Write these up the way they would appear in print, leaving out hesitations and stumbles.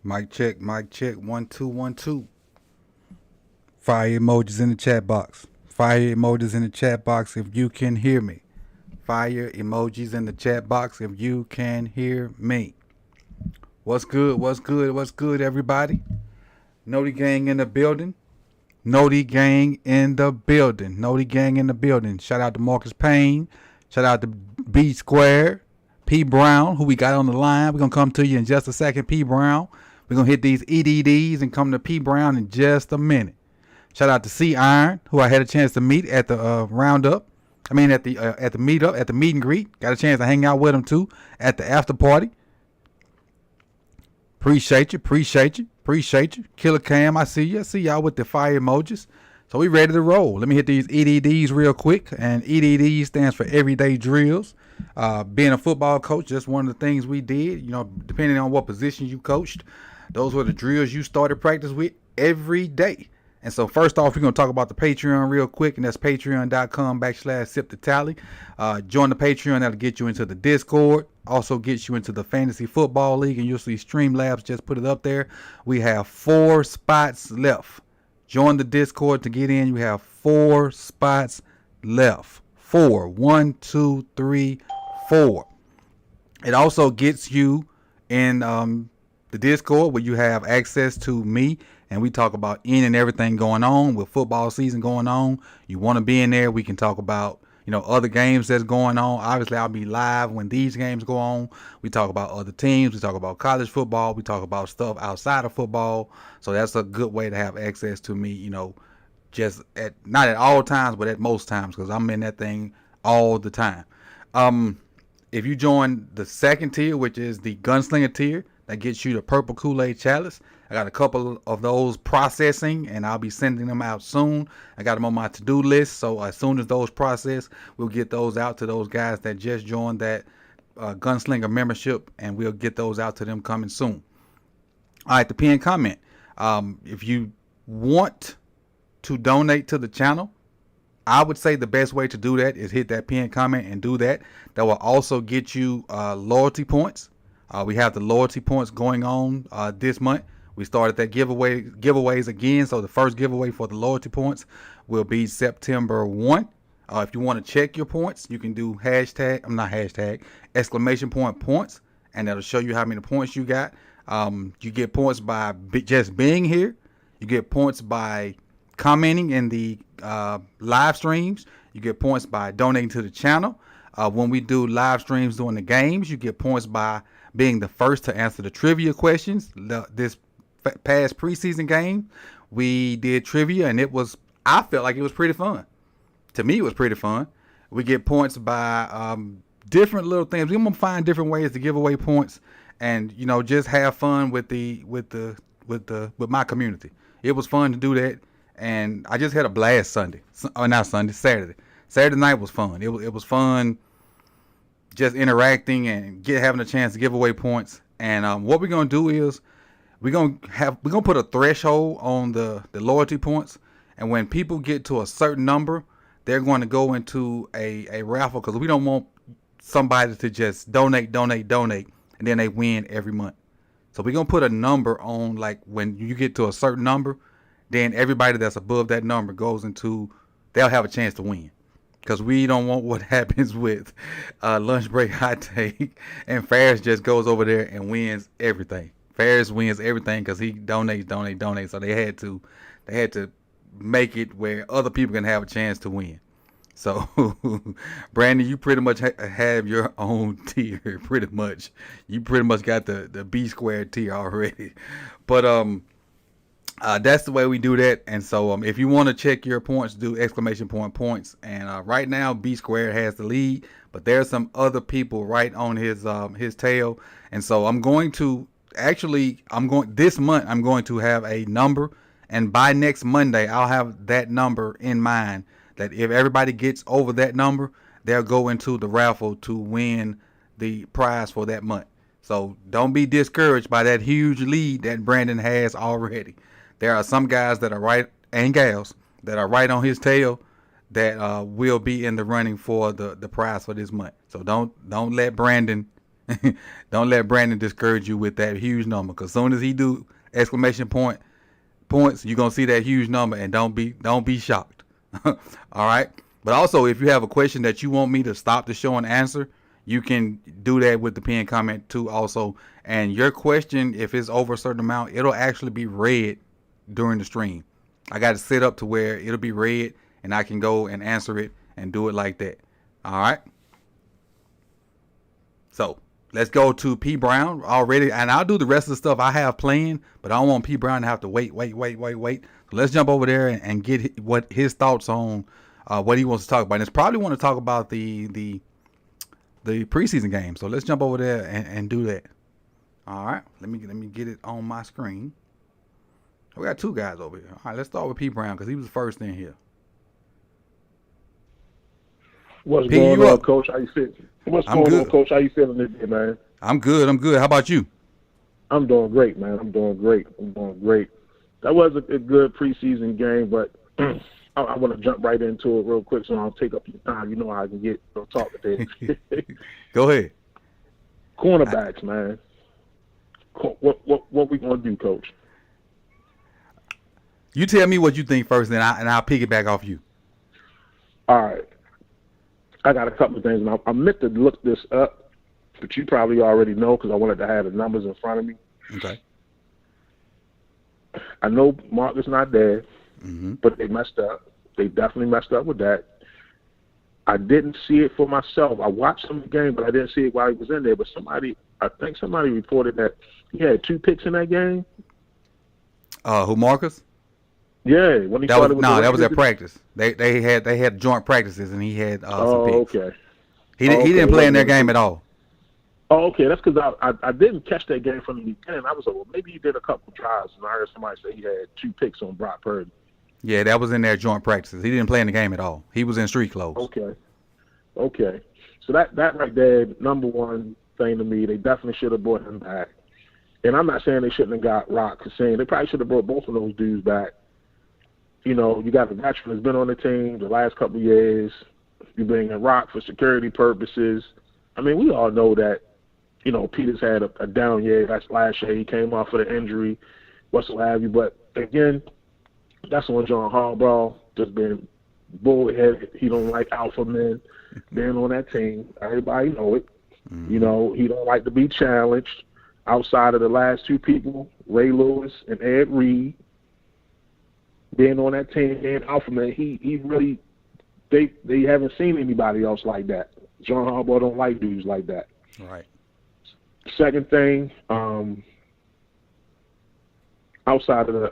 Mic check, 1 2 1 2. Fire emojis in the chat box. Fire emojis in the chat box if you can hear me. Fire emojis in the chat box if you can hear me. What's good? What's good? What's good, everybody? Noti gang in the building. Noti gang in the building. Noti gang in the building. Shout out to Marcus Payne. Shout out to B Square. P Brown, who we got on the line. We're going to come to you in just a second, P Brown. We're going to hit these EDDs and come to P Brown in just a minute. Shout out to C Iron, who I had a chance to meet at the roundup. I mean, at the meetup, at the meet and greet. Got a chance to hang out with him, too, at the after party. Appreciate you. Killer Cam, I see you. I see y'all with the fire emojis. So we ready to roll. Let me hit these EDDs real quick. And EDD stands for everyday drills. Being a football coach, that's one of the things we did. You know, depending on what position you coached, those were the drills you started practice with every day. And so first off, we're going to talk about the Patreon real quick, and that's patreon.com/sip-the-tally. Join the Patreon. That'll get you into the Discord. Also gets you into the Fantasy Football League, and you'll see Streamlabs just put it up there. We have 4 spots left. Join the Discord to get in. You have 4 spots left. 4. 1, 2, 3, 4. It also gets you in the Discord, where you have access to me, and we talk about any and everything going on with football season going on. You want to be in there, we can talk about, you know, other games that's going on. Obviously, I'll be live when these games go on. We talk about other teams. We talk about college football. We talk about stuff outside of football. So that's a good way to have access to me, you know, just not at all times, but at most times, because I'm in that thing all the time. If you join the second tier, which is the Gunslinger tier, that gets you the Purple Kool-Aid Chalice. I got a couple of those processing, and I'll be sending them out soon. I got them on my to-do list, so as soon as those process, we'll get those out to those guys that just joined that Gunslinger membership, and we'll get those out to them coming soon. All right, the pinned comment. If you want to donate to the channel, I would say the best way to do that is hit that pinned comment and do that. That will also get you loyalty points. We have the loyalty points going on this month. We started that giveaways again. So the first giveaway for the loyalty points will be September 1. If you want to check your points, you can do exclamation point points, and that'll show you how many points you got. You get points by just being here. You get points by commenting in the live streams. You get points by donating to the channel. When we do live streams during the games, you get points by being the first to answer the trivia questions. This past preseason game, we did trivia, and I felt like it was pretty fun. To me, it was pretty fun. We get points by different little things. We're gonna find different ways to give away points, and you know, just have fun with my community. It was fun to do that, and I just had a blast Saturday. Saturday night was fun. It was fun, just interacting and having a chance to give away points. And what we're gonna do is we're gonna put a threshold on the loyalty points, and when people get to a certain number, they're going to go into a raffle, because we don't want somebody to just donate, and then they win every month. So we're gonna put a number on, like when you get to a certain number, then everybody that's above that number they'll have a chance to win. Because we don't want what happens with lunch break hot take, and Ferris just goes over there and wins everything. Ferris wins everything because he donates. So they had to make it where other people can have a chance to win. So Brandon, you pretty much have your own tier. Pretty much, you pretty much got the B squared tier already. But that's the way we do that. And so if you want to check your points, do exclamation point points. And right now B squared has the lead, but there's some other people right on his tail. And so this month I'm going to have a number, and by next Monday I'll have that number in mind, that if everybody gets over that number, they'll go into the raffle to win the prize for that month. So don't be discouraged by that huge lead that Brandon has already. There are some guys that are right, and gals that are right on his tail, that will be in the running for the prize for this month. So don't let Brandon don't let Brandon discourage you with that huge number. Because as soon as he do exclamation points, you're gonna see that huge number, and don't be shocked. All right. But also, if you have a question that you want me to stop the show and answer, you can do that with the pinned comment too also. And your question, if it's over a certain amount, it'll actually be read during the stream. I got it set up to where it'll be read, and I can go and answer it and do it like that. All right. So let's go to P Brown already, and I'll do the rest of the stuff I have planned, but I don't want P Brown to have to wait. So let's jump over there and get what his thoughts on what he wants to talk about. And it's probably want to talk about the preseason game. So let's jump over there and do that. All right. Let me get it on my screen. We got two guys over here. All right, let's start with P Brown because he was the first in here. What's going on, Coach? How you feeling? Coach? How you feeling today, man? I'm good. How about you? I'm doing great, man. I'm doing great. That was a good preseason game, but I want to jump right into it real quick so I don't take up your time. You know how I can get talk today. Go ahead. Cornerbacks, man. What we gonna do, Coach? You tell me what you think first, and I'll piggyback off you. All right. I got a couple of things, and I meant to look this up, but you probably already know because I wanted to have the numbers in front of me. Okay. I know Marcus not there, mm-hmm. but they messed up. They definitely messed up with that. I didn't see it for myself. I watched some of the game, but I didn't see it while he was in there. But I think somebody reported that he had 2 picks in that game. Who, Marcus? Yeah, when he started with that was at practice. They had joint practices, and he had some picks. Okay. He didn't play in their game at all. Oh, okay. That's because I didn't catch that game from the beginning. I was like, well, maybe he did a couple drives, and I heard somebody say he had 2 picks on Brock Purdy. Yeah, that was in their joint practices. He didn't play in the game at all. He was in street clothes. Okay. So that right there, number one thing to me, they definitely should have brought him back. And I'm not saying they shouldn't have got Rock Hussein. They probably should have brought both of those dudes back. You know, you got a veteran that's been on the team the last couple of years. You bring in Rock for security purposes. I mean, we all know that, you know, Peters had a down year. That's last year. He came off with an injury, whatsoever. But, again, that's on John Harbaugh, just being bullheaded. He don't like alpha men being on that team. Everybody know it. Mm-hmm. You know, he don't like to be challenged. Outside of the last 2 people, Ray Lewis and Ed Reed, being on that team, being alpha man, he really, they haven't seen anybody else like that. John Harbaugh don't like dudes like that. Right. Second thing, outside of the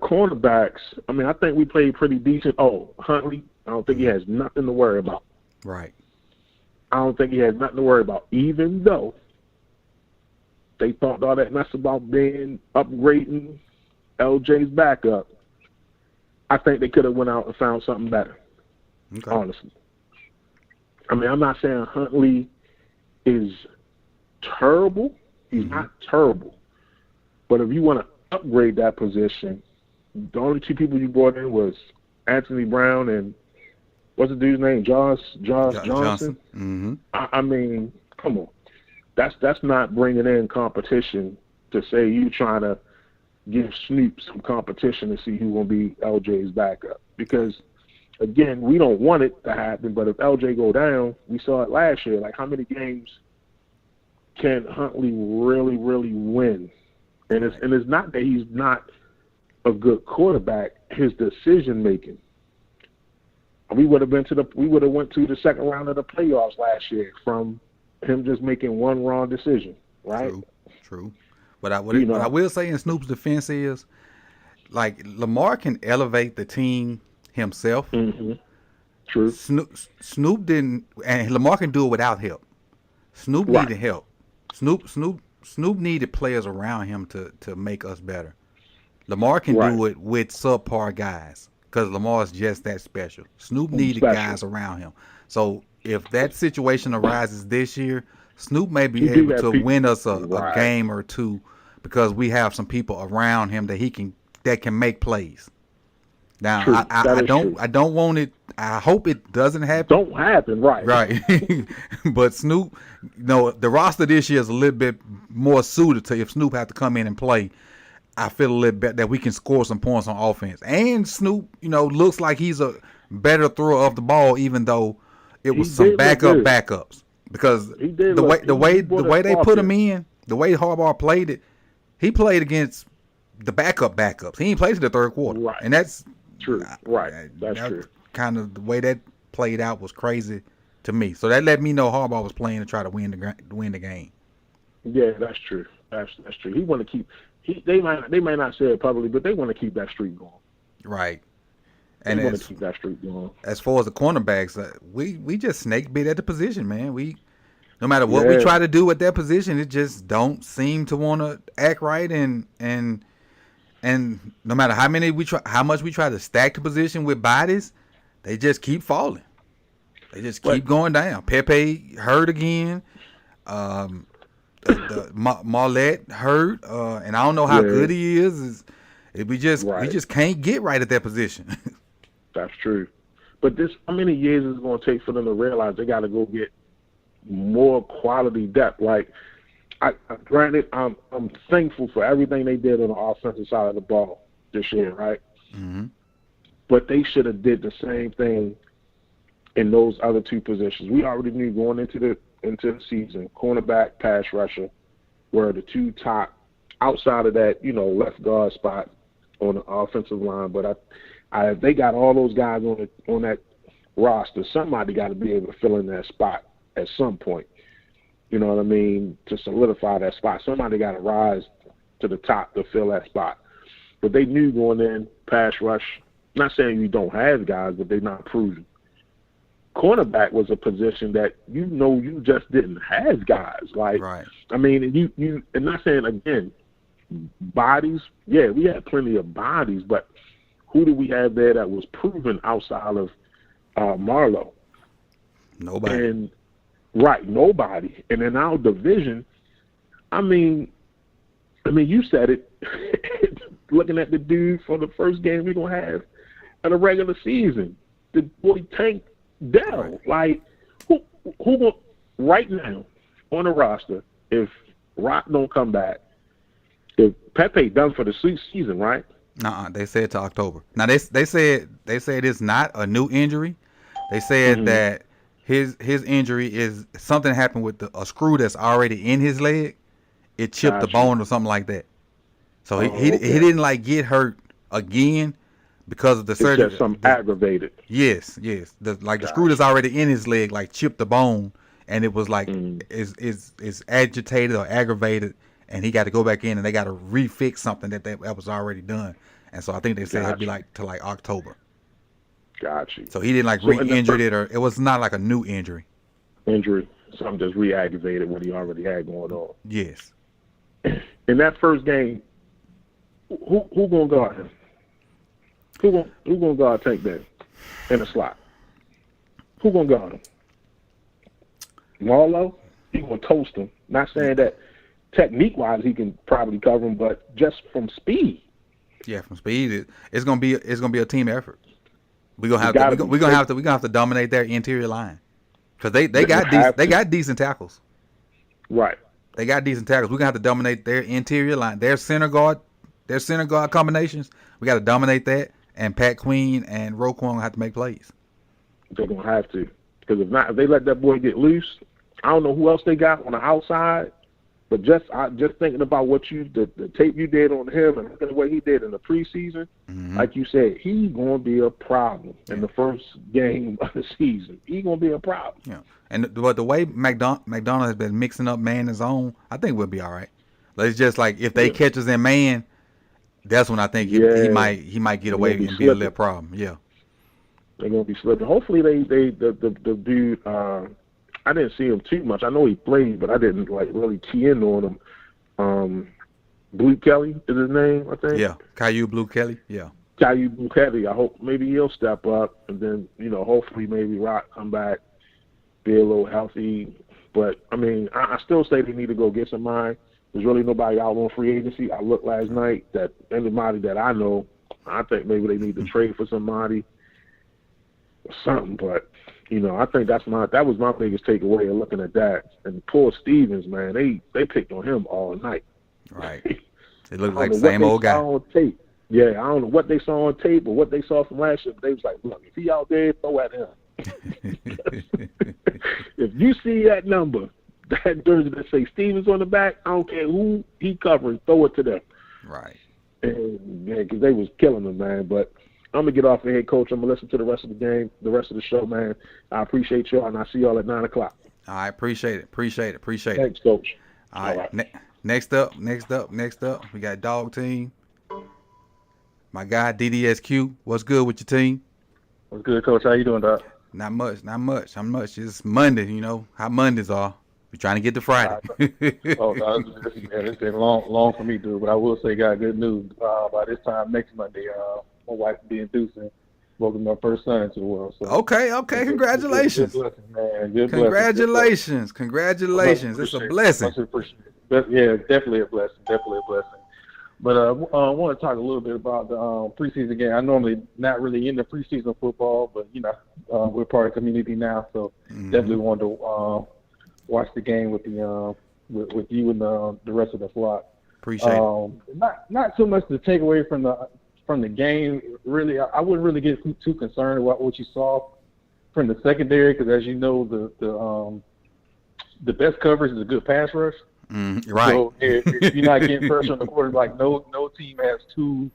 cornerbacks, I mean, I think we played pretty decent. Oh, Huntley, I don't think he has nothing to worry about. Right. I don't think he has nothing to worry about, even though they talked all that mess about upgrading LJ's backup. I think they could have went out and found something better, honestly. I mean, I'm not saying Huntley is terrible. He's not terrible. But if you want to upgrade that position, the only 2 people you brought in was Anthony Brown and what's the dude's name? Josh Johnson. Mm-hmm. I mean, come on. That's not bringing in competition to say you trying to give Snoop some competition to see who's going to be LJ's backup. Because, again, we don't want it to happen, but if LJ go down, we saw it last year. Like, how many games can Huntley really, really win? And it's not that he's not a good quarterback. His decision making. We would have went to the second round of the playoffs last year from him just making one wrong decision, right? True. What I will say in Snoop's defense is, like, Lamar can elevate the team himself. Mm-hmm. True. Snoop didn't, and Lamar can do it without help. Snoop needed help. Snoop needed players around him to make us better. Lamar can do it with subpar guys because Lamar is just that special. Snoop needed guys around him. So if that situation arises this year, Snoop may be He do able have to people. win us a Right. game or two because we have some people around him that can make plays. Now, True. That is true. I don't want it. I hope it doesn't happen. Don't happen. Right. Right. But Snoop, the roster this year is a little bit more suited to if Snoop had to come in and play. I feel a little bit that we can score some points on offense. And Snoop, looks like he's a better thrower of the ball, even though it was some backups. Because the way they put him in, the way Harbaugh played it, he played against the backups. He ain't played in the third quarter. Right. And that's true. Right. That's true. Kind of the way that played out was crazy to me. So that let me know Harbaugh was playing to try to win the game. Yeah, that's true. That's true. He want to keep. They might not say it publicly, but they want to keep that streak going. Right. And they want to keep that streak going. As far as the cornerbacks, we just snake bit at the position, man. No matter what we try to do at that position, it just don't seem to want to act right, and no matter how much we try to stack the position with bodies, they just keep falling. They just keep going down. Pepe hurt again. The Marlette hurt, and I don't know how good he is. We just can't get right at that position. That's true. But how many years is it going to take for them to realize they got to go get more quality depth? Like, granted, I'm thankful for everything they did on the offensive side of the ball this year, right? Mm-hmm. But they should have did the same thing in those other two positions. We already knew going into the season, cornerback, pass rusher were the two top outside of that, left guard spot on the offensive line. But if they got all those guys on that roster, somebody got to be able to fill in that spot at some point. You know what I mean? To solidify that spot, somebody got to rise to the top to fill that spot. But they knew going in, pass rush. Not saying you don't have guys, but they're not proven. Cornerback was a position that you just didn't have guys. Like, right. I mean, and not saying again, bodies. Yeah, we had plenty of bodies, but who do we have there that was proven outside of Marlowe? Nobody. Nobody. And in our division, I mean, you said it. Looking at the dude for the first game we're gonna have in the regular season, the boy Tank Dell. Like, who will, right now on the roster, if Rock don't come back, if Pepe done for the season, right? They said to October. Now they said it's not a new injury. They said that his injury is something happened with a screw that's already in his leg. It chipped the bone or something like that. So he didn't get hurt again because of the surgery. It's just something aggravated. Yes. The screw that's already in his leg chipped the bone, and it was is agitated or aggravated, and he got to go back in and they got to refix something that was already done. And so I think they said it'd be till October. Got you. So he didn't re-injured it, or it was not like a new injury. Something just re-aggravated what he already had going on. Yes. In that first game, who gonna guard him? Who gonna guard Tank Dell in the slot? Who gonna guard him? Marlowe? He gonna toast him. Not saying that technique-wise he can probably cover him, but just from speed. Yeah, from speed, it's gonna be a team effort. We're gonna have to dominate their interior line because they got decent tackles. Right. They got decent tackles. We're gonna have to dominate their interior line, their center guard combinations. We got to dominate that, and Pat Queen and Roquan have to make plays. They're gonna have to, because if they let that boy get loose, I don't know who else they got on the outside. But just thinking about the tape you did on him and looking at what he did in the preseason, like you said, he's gonna be a problem in the first game of the season. He's gonna be a problem. Yeah, but the way McDonald has been mixing up man and zone, I think we'll be all right. But it's just like if they catch us in man, that's when I think he might get away and be a little problem. Yeah, they're gonna be slipping. Hopefully the dude. I didn't see him too much. I know he played, but I didn't really key in on him. Blue Kelly is his name, I think. Yeah, Caillou Blue Kelly. Yeah, Caillou Blue Kelly. I hope maybe he'll step up, and then hopefully maybe Rock come back, be a little healthy, But, I mean, I still say they need to go get somebody. There's really nobody out on free agency. I looked last night that anybody that I know, I think maybe they need to trade for somebody or something. But, you know, I think that was my biggest takeaway of looking at that. And poor Stevens, man, they picked on him all night. Right. It looked like the same old guy. On tape. Yeah, I don't know what they saw on tape or what they saw from last year, but they was like, look, if he out there, throw at him. If you see that number, that jersey that say Stevens on the back, I don't care who he covering, throw it to them. Right. And, yeah, because they was killing them, man. But I'm going to get off of here, Coach. I'm going to listen to the rest of the game, the rest of the show, man. I appreciate y'all, and I'll see y'all at 9 o'clock. All right, appreciate it. Thanks, Coach. All right. Next up, we got Dog Team. My guy, DDSQ. What's good with your team? What's good, Coach? How you doing, Doc? Not much. It's Monday, you know how Mondays are. We're trying to get to Friday. It's been long for me, dude. But I will say, got good news. By this time next Monday, my wife will be inducing, welcoming my first son into the world. So Okay. Congratulations. Good blessing, man. Good Congratulations. It's a blessing. Yeah, definitely a blessing. But I want to talk a little bit about the preseason game. I'm normally not really into preseason football, but, you know, we're part of the community now, so definitely wanted to watch the game with the with you and the rest of the flock. Appreciate it. Not so much to take away from the game. Really, I wouldn't really get too concerned about what you saw from the secondary, because as you know, the best coverage is a good pass rush. Right. So if you're not getting pressure on the quarterback, no team has two.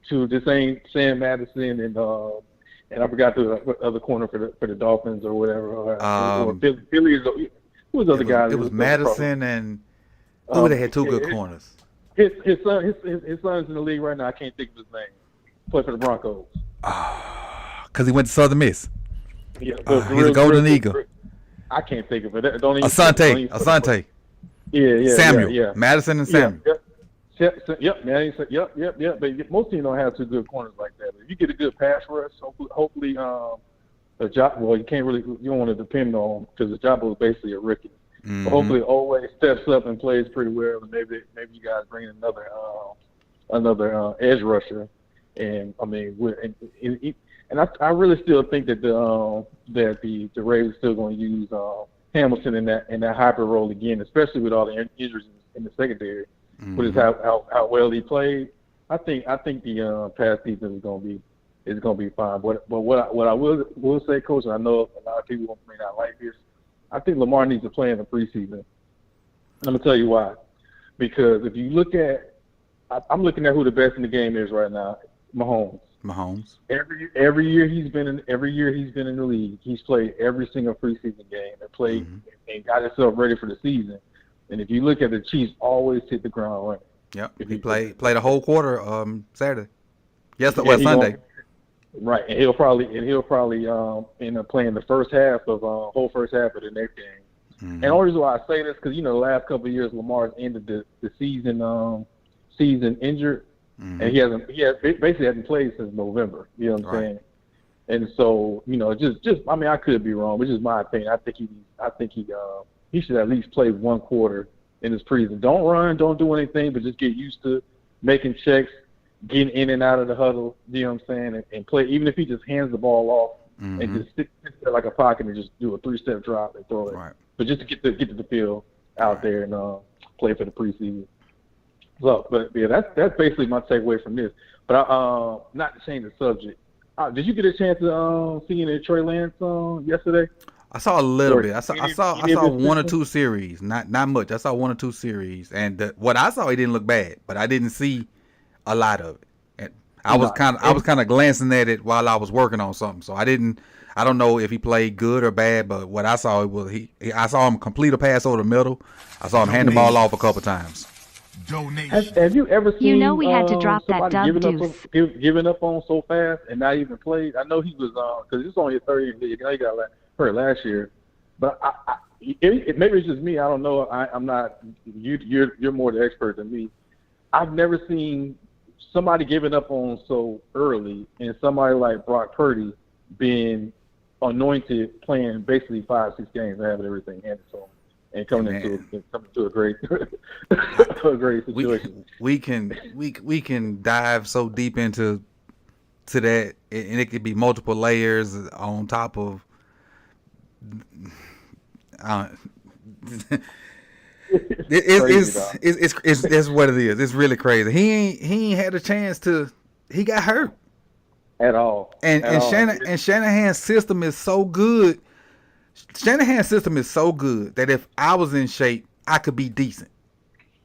This ain't Sam Madison and I forgot the other corner for the Dolphins or whatever. Or Philly is who was the other guy? It was Madison and they had two good corners. His son's in the league right now. I can't think of his name. Play for the Broncos. Because he went to Southern Miss. Yeah, he's a Golden Eagle. I can't think of it. Asante. Yeah. Samuel. Yeah. Madison and Samuel. Yep. But most teams don't have two good corners like that. But if you get a good pass rush, hopefully, you can't really, you don't want to depend on, because the job was basically a rookie. But hopefully, always steps up and plays pretty well. And maybe you guys bring in another edge rusher. And I mean, I really still think that the Ravens still going to use Hamilton in that hybrid role again, especially with all the injuries in the secondary. But it's how well he played. I think the pass defense is going to be fine. But what I will say, Coach, and I know a lot of people may not like this, I think Lamar needs to play in the preseason. And I'm gonna tell you why. Because if you look at, I'm looking at who the best in the game is right now, Mahomes. Every year he's been in the league, he's played every single preseason game and played and got himself ready for the season. And if you look at the Chiefs, always hit the ground running. Yep. He played a whole quarter Saturday. Sunday. Right, and he'll probably end up playing the whole first half of the next game. And the only reason why I say this, because, you know, the last couple of years Lamar's ended the season injured. And he basically hasn't played since November. You know what I'm saying? And so, you know, just I mean, I could be wrong, but just my opinion. I think he should at least play one quarter in his preseason. Don't run, don't do anything, but just get used to making checks, getting in and out of the huddle. You know what I'm saying? And play, even if he just hands the ball off and just sit there like a pocket and just do a 3-step drop and throw it. Right. But just to get the field out there and play for the preseason. So, but yeah, that's basically my takeaway from this. But not to change the subject. Did you get a chance to see any Trey Lance yesterday? I saw a little bit. I saw one or two series, not much. I saw one or two series, and what I saw, he didn't look bad, but I didn't see a lot of it. And I was kind of glancing at it while I was working on something, so I don't know if he played good or bad, but what I saw I saw him complete a pass over the middle. I saw him hand the ball off a couple times. Have you ever seen? You know we had to drop that dub deuce. Giving up on so fast and not even played. I know he was because it's only a 30 league. I know he got hurt last year, but maybe it's just me. I don't know. I'm not. You're more the expert than me. I've never seen somebody giving up on so early, and somebody like Brock Purdy being anointed playing basically 5-6 games and having everything handed to him. and coming into a great a great situation. We can dive so deep into that, and it could be multiple layers on top of. It's what it is. It's really crazy. He ain't had a chance to. He got hurt at all. And Shanahan's system is so good. Shanahan's system is so good that if I was in shape, I could be decent.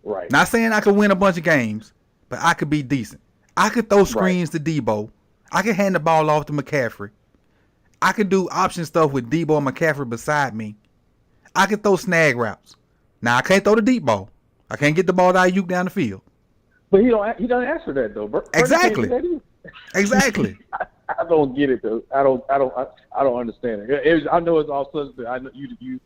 Right. Not saying I could win a bunch of games, but I could be decent. I could throw screens to Debo. I could hand the ball off to McCaffrey. I could do option stuff with Debo and McCaffrey beside me. I could throw snag routes. Now I can't throw the deep ball. I can't get the ball to Ayuk down the field. But he doesn't ask for that though. Exactly. Exactly. I don't get it though. I don't understand it. I know it's all substance. I know you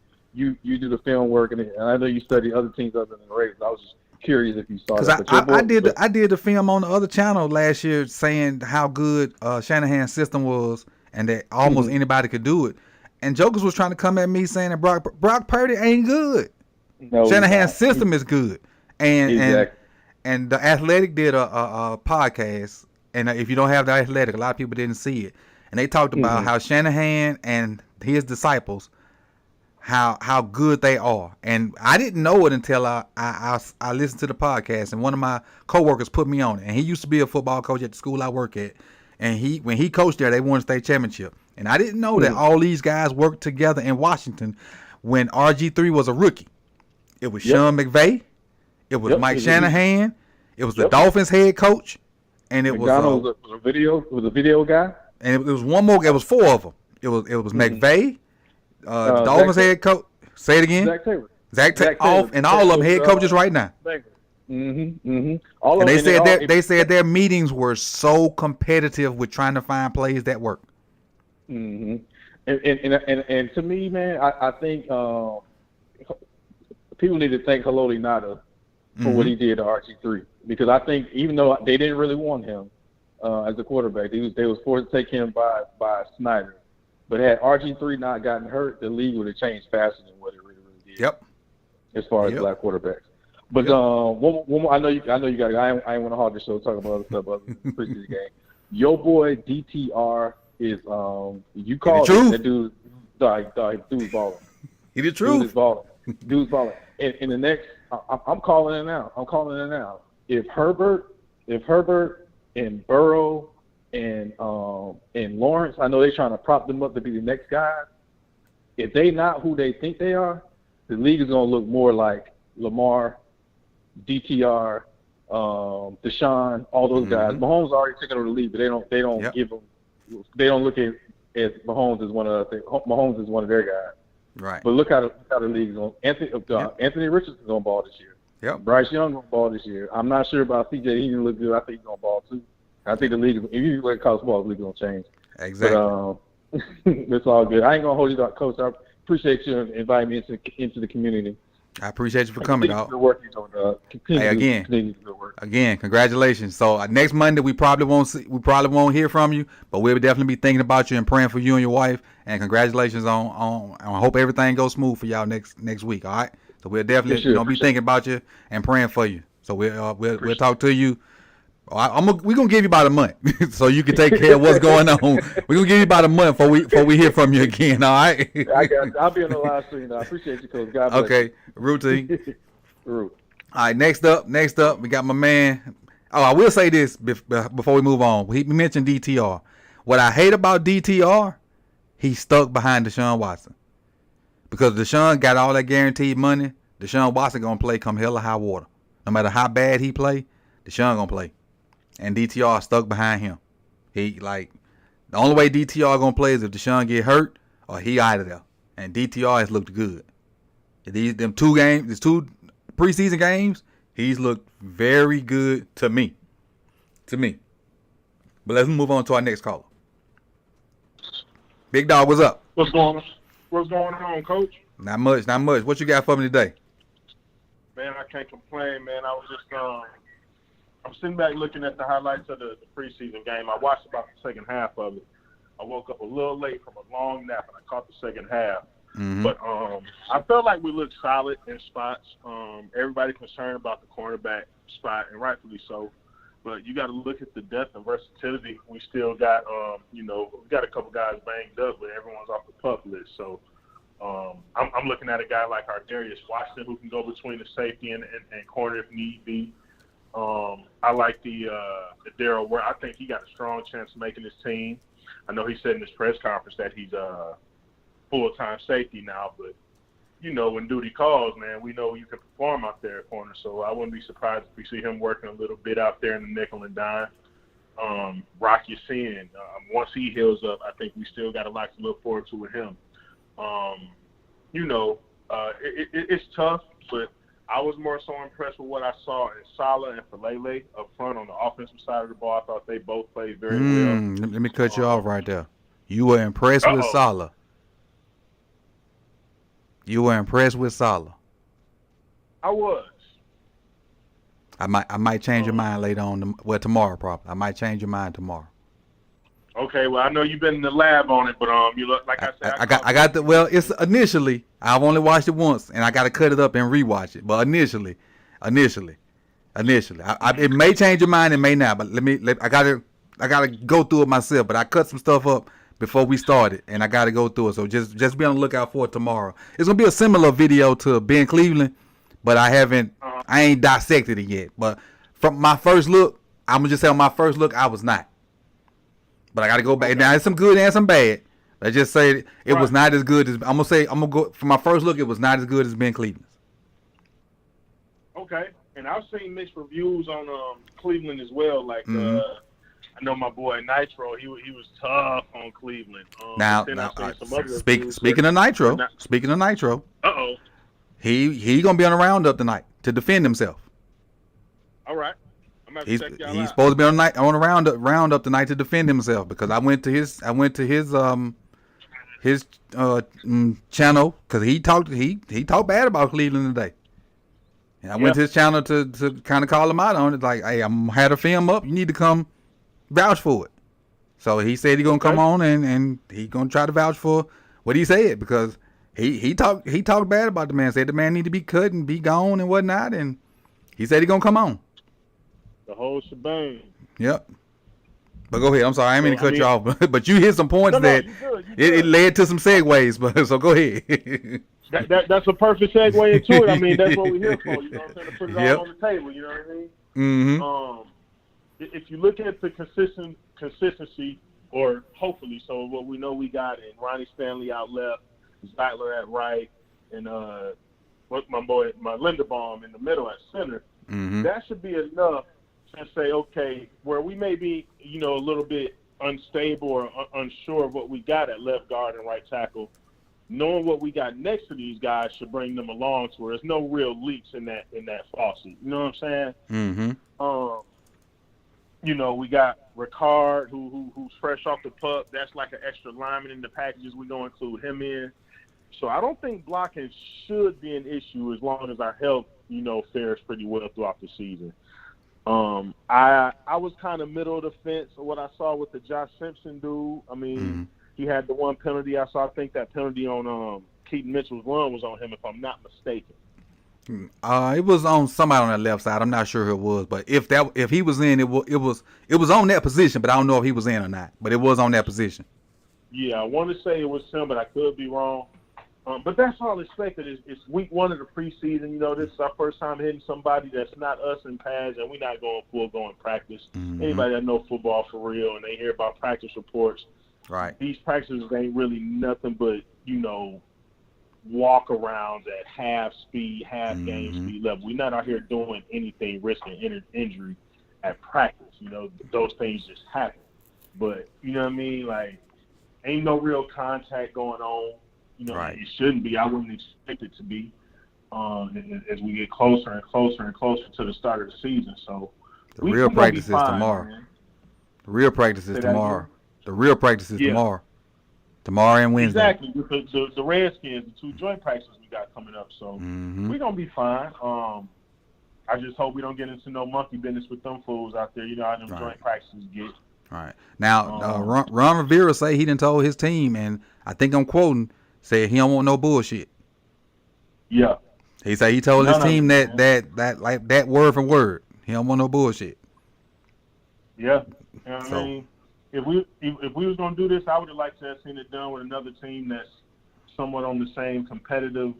do the film work and I know you study other teams other than the Raiders. I was just curious if you saw that. I did the film on the other channel last year saying how good Shanahan's system was and that almost anybody could do it. And Jokers was trying to come at me saying that Brock Purdy ain't good. No, Shanahan's system is good. And exactly. and the Athletic did a podcast. And if you don't have the Athletic, a lot of people didn't see it. And they talked about how Shanahan and his disciples, how good they are. And I didn't know it until I listened to the podcast. And one of my coworkers put me on it. And he used to be a football coach at the school I work at. And when he coached there, they won a state championship. And I didn't know that all these guys worked together in Washington when RG3 was a rookie. It was Sean McVay. It was Mike Shanahan. It was the Dolphins head coach. And it was a video guy. And it was one more. It was four of them. It was McVay, Dolphins head coach. Say it again. Zach Taylor. And all of them head coaches right now. All and they said their meetings were so competitive with trying to find plays that work. And to me, man, I think people need to thank Haloti Ngata for what he did to RG3, because I think even though they didn't really want him as a quarterback, they was forced to take him by Snyder. But had RG3 not gotten hurt, the league would have changed faster than what it really did. Yep. As far as black quarterbacks. But one more, I know you got. I ain't want to hog the show talking about other stuff other than the preseason game. Your boy DTR is you called it, that dude. Dude's balling. He the truth. Dude's balling. In the next, I'm calling it now. If Herbert and Burrow and Lawrence, I know they're trying to prop them up to be the next guys. If they not who they think they are, the league is gonna look more like Lamar, DTR, Deshaun, all those guys. Mahomes already taken over the league, but they don't give them. They don't look at Mahomes as one of Mahomes is one of their guys. Right. But look how the league is going. Anthony Richardson's going to ball this year. Yep. Bryce Young going to ball this year. I'm not sure about CJ. He didn't look good. I think he's going to ball too. I think the league, if you let college ball, the league going to change. Exactly. But it's all good. I ain't going to hold you down, Coach. I appreciate you inviting me into the community. I appreciate you for coming, dog. Good work you're doing, Hey, again, congratulations. So next Monday we probably won't hear from you, but we'll definitely be thinking about you and praying for you and your wife. And congratulations on I hope everything goes smooth for y'all next week. All right. So we'll definitely be thinking about you and praying for you. So we'll talk to you. We're gonna give you about a month so you can take care of what's going on. We're gonna give you about a month before we hear from you again. All right. I'll be on the live stream. I appreciate you, Coach. God bless. Okay, routine. Root. All right, next up, we got my man. Oh, I will say this before we move on. He mentioned DTR. What I hate about DTR, he's stuck behind Deshaun Watson. Because Deshaun got all that guaranteed money, Deshaun Watson gonna play come hell or high water. No matter how bad he play, Deshaun gonna play. And DTR stuck behind him. The only way DTR gonna play is if Deshaun get hurt or he out of there. And DTR has looked good. These two preseason games, he's looked very good to me. But let's move on to our next caller. Big Dog, what's up? What's going on, Coach? Not much. What you got for me today? Man, I can't complain, man. I was just I'm sitting back looking at the highlights of the preseason game. I watched about the second half of it. I woke up a little late from a long nap, and I caught the second half. But I felt like we looked solid in spots. Everybody concerned about the cornerback spot, and rightfully so. But you got to look at the depth and versatility. We still got, we got a couple guys banged up, but everyone's off the pup list. So I'm looking at a guy like Darius Washington who can go between the safety and corner if need be. I like the Darryl Ware. I think he got a strong chance of making his team. I know he said in his press conference that he's full-time safety now, but when duty calls, man, we know you can perform out there at corner. So I wouldn't be surprised if we see him working a little bit out there in the nickel and dime. Rock Ya-Sin, once he heals up, I think we still got a lot to look forward to with him. It's tough, but I was more so impressed with what I saw in Salah and Falele up front on the offensive side of the ball. I thought they both played very well. Let me cut you off right there. You were impressed with Salah. You were impressed with Salah. I was. I might change your mind later on. Tomorrow probably. I might change your mind tomorrow. Okay, well I know you've been in the lab on it, but you look like I said. I got the It's initially I've only watched it once, and I got to cut it up and rewatch it. But initially, it may change your mind, it may not. But I gotta go through it myself. But I cut some stuff up before we started, and I got to go through it. So just be on the lookout for it tomorrow. It's gonna be a similar video to Ben Cleveland, but I ain't dissected it yet. But from my first look, I'm gonna just say on my first look, I was not. But I got to go back. Okay. Now, it's some good and some bad. I just say it was not as good as I'm gonna go for my first look. It was not as good as Ben Cleveland's. Okay, and I've seen mixed reviews on Cleveland as well. Like I know my boy Nitro, he was tough on Cleveland. Speaking of Nitro, he gonna be on a roundup tonight to defend himself. All right. He's supposed to be on a roundup tonight to defend himself, because I went to his channel because he talked bad about Cleveland today, and I went to his channel to kind of call him out on it. Like, hey, I'm had a film up. You need to come vouch for it. So he said he's gonna come on and he gonna try to vouch for what he said, because he talked bad about the man. Said the man need to be cut and be gone and whatnot, and he said he gonna come on. The whole shebang. Yep. But go ahead. I'm sorry. I didn't mean to cut you off. But you hit some points that it led to some segues. But so go ahead. That's a perfect segue into it. I mean, that's what we're here for. You know what I'm saying? To put it all on the table. You know what I mean? Mm-hmm. If you look at the consistency, or hopefully, so what we know we got in Ronnie Stanley out left, Zeitler at right, and my Linderbaum in the middle at center. Mm-hmm. That should be enough and say, okay, where we may be, a little bit unstable or unsure of what we got at left guard and right tackle, knowing what we got next to these guys should bring them along to where there's no real leaks in that faucet. You know what I'm saying? Mm-hmm. We got Ricard, who's fresh off the pup. That's like an extra lineman in the packages we're going to include him in. So I don't think blocking should be an issue as long as our health, fares pretty well throughout the season. I was kind of middle of the fence of what I saw with the Josh Simpson dude. I mean, he had the one penalty I saw. I think that penalty on Keaton Mitchell's run was on him, if I'm not mistaken. It was on somebody on that left side. I'm not sure who it was, but if he was in, it was on that position. But I don't know if he was in or not. But it was on that position. Yeah, I want to say it was him, but I could be wrong. But that's all expected. It's week 1 of the preseason. This is our first time hitting somebody that's not us in pads, and we're not going practice. Mm-hmm. Anybody that knows football for real and they hear about practice reports, right? These practices ain't really nothing but walk arounds at half speed, half game speed level. We're not out here doing anything risking injury at practice. Those things just happen. But you know what I mean? Like, ain't no real contact going on. Right. It shouldn't be. I wouldn't expect it to be as we get closer and closer and closer to the start of the season. So the real practice is tomorrow. Man. The real practice is tomorrow. The real practice is tomorrow. Tomorrow and Wednesday. Exactly. The Redskins, the 2 joint practices we got coming up. So we're going to be fine. I just hope we don't get into no monkey business with them fools out there. How them joint practices get. All right. Now, Ron Rivera say he done told his team, and I think I'm quoting, said he don't want no bullshit. Yeah. He said he told his team that like that word for word. He don't want no bullshit. Yeah. I So- mean, if we was gonna do this, I would have liked to have seen it done with another team that's somewhat on the same competitive,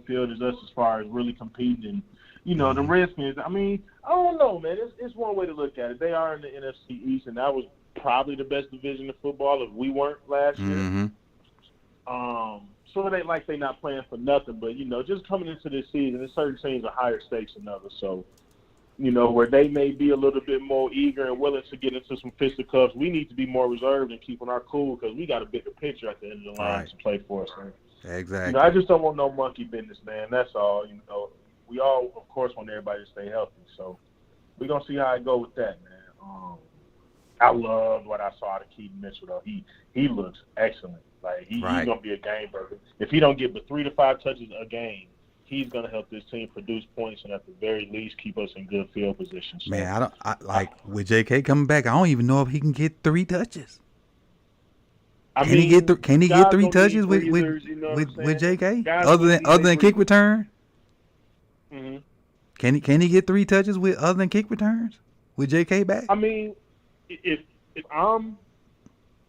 field as us as far as really competing. And, the Redskins. I mean, I don't know, man. It's one way to look at it. They are in the NFC East, and that was probably the best division of football if we weren't last year. Mm-hmm. So it ain't like they not playing for nothing, but just coming into this season, there's certain teams are higher stakes than others. So, where they may be a little bit more eager and willing to get into some fisticuffs, we need to be more reserved and keeping our cool because we got a bigger picture at the end of the line to play for us. Man. Exactly. I just don't want no monkey business, man. That's all. We all, of course, want everybody to stay healthy. So we're gonna see how it go with that, man. I loved what I saw out of Keaton Mitchell, though. He looks excellent. Like he's gonna be a game breaker. If he don't get but 3 to 5 touches a game, he's gonna help this team produce points and at the very least keep us in good field position. So, Man, with JK coming back, I don't even know if he can get 3 touches. Can he get 3 touches with JK other than kick return? Mm-hmm. Can he get 3 touches with other than kick returns with JK back? I mean, if I'm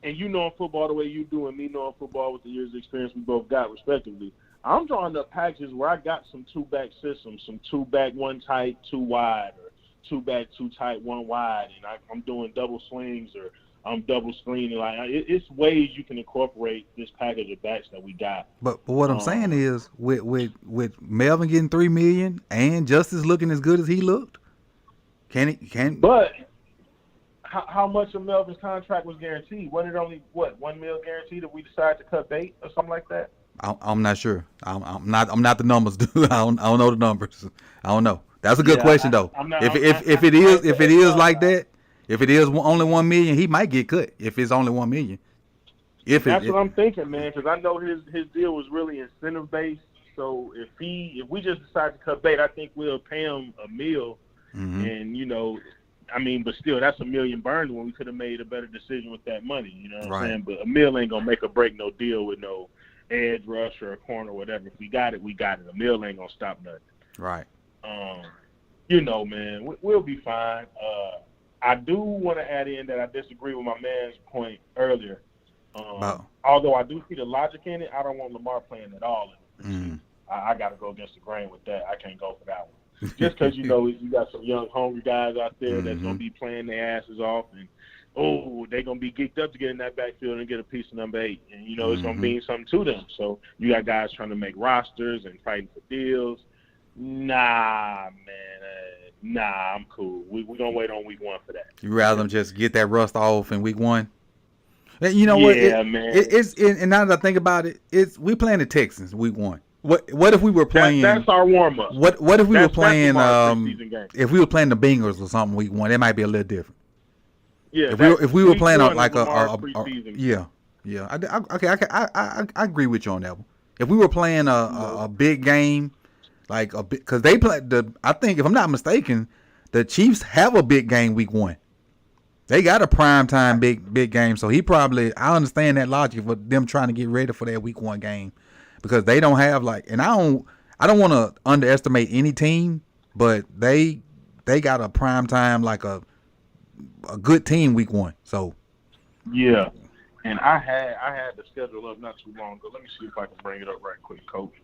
and knowing football the way you do and me knowing football with the years of experience we both got respectively, I'm drawing up packages where I got some 2-back systems, some 2-back 1 tight 2 wide, or 2-back 2 tight 1 wide, and I'm doing double swings or I'm double screening. Like it's ways you can incorporate this package of backs that we got. But what I'm saying is, with Melvin getting $3 million and Justice looking as good as he looked, But how much of Melvin's contract was guaranteed? Wasn't it only $1 million guaranteed if we decide to cut bait or something like that? I'm not sure. I'm not the numbers dude. I don't know the numbers. I don't know. That's a good question though. If it is like that. If it is only $1 million, he might get cut. If it's only $1 million, that's what I'm thinking, man. Because I know his deal was really incentive based. So if we just decide to cut bait, I think we'll pay him $1 million. And but still, that's $1 million burned when we could have made a better decision with that money. You know what I'm saying? But $1 million ain't gonna make or break no deal with no edge rush or a corner or whatever. If we got it, we got it. $1 million ain't gonna stop nothing. Right. Man, we'll be fine. I do want to add in that I disagree with my man's point earlier. Although I do see the logic in it, I don't want Lamar playing at all. I got to go against the grain with that. I can't go for that one. Just because, you got some young, hungry guys out there that's going to be playing their asses off. And, they're going to be geeked up to get in that backfield and get a piece of number 8. And, it's going to mean something to them. So you got guys trying to make rosters and fighting for deals. Nah, man. Nah, I'm cool. We're going to wait on week 1 for that. You rather them just get that rust off in week 1? You know what? Yeah, man. And now that I think about it, we playing the Texans week 1. What if we were playing? That's our warm up. What if we were playing? If we were playing the Bengals or something week 1, that might be a little different. Yeah. If we were playing I agree with you on that one. If we were playing a big game. Because they play I think if I'm not mistaken, the Chiefs have a big game week 1. They got a primetime big game, so I understand that logic for them trying to get ready for that week 1 game, because they don't have and I don't want to underestimate any team, but they got a primetime a good team week 1. So yeah, and I had the schedule up not too long ago. Let me see if I can bring it up right quick, Coach.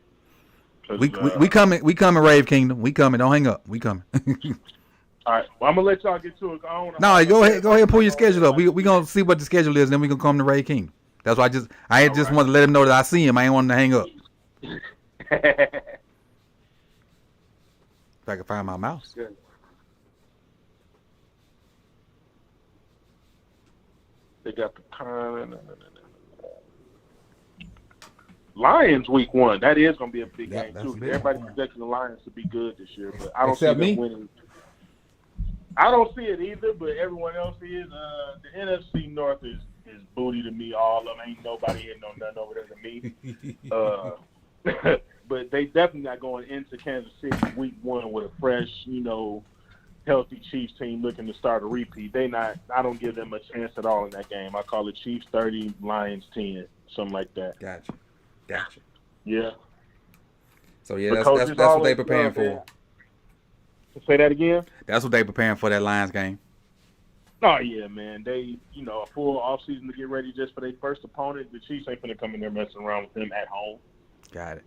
We coming, Rave Kingdom. We coming. Don't hang up. We coming. All right. Well, I'm gonna let y'all get to it. No, go ahead and pull your schedule up. We gonna see what the schedule is, and then we gonna come to Rave Kingdom. That's why I just wanted to let him know that I see him. I ain't want to hang up. If I can find my mouse. Good. They got the time. Lions week 1. That is going to be a big game too. Everybody's projecting the Lions to be good this year, but I don't see them winning. I don't see it either, but everyone else is. The NFC North is booty to me. All of them, ain't nobody hitting on nothing over there to me. But they definitely not going into Kansas City week 1 with a fresh, healthy Chiefs team looking to start a repeat. I don't give them a chance at all in that game. I call it Chiefs 30, Lions 10, something like that. Gotcha. Gotcha. Yeah. So yeah, that's what they preparing for. Say that again. That's what they preparing for, that Lions game. Oh yeah, man. They, a full off season to get ready just for their first opponent. The Chiefs ain't gonna come in there messing around with them at home. Got it.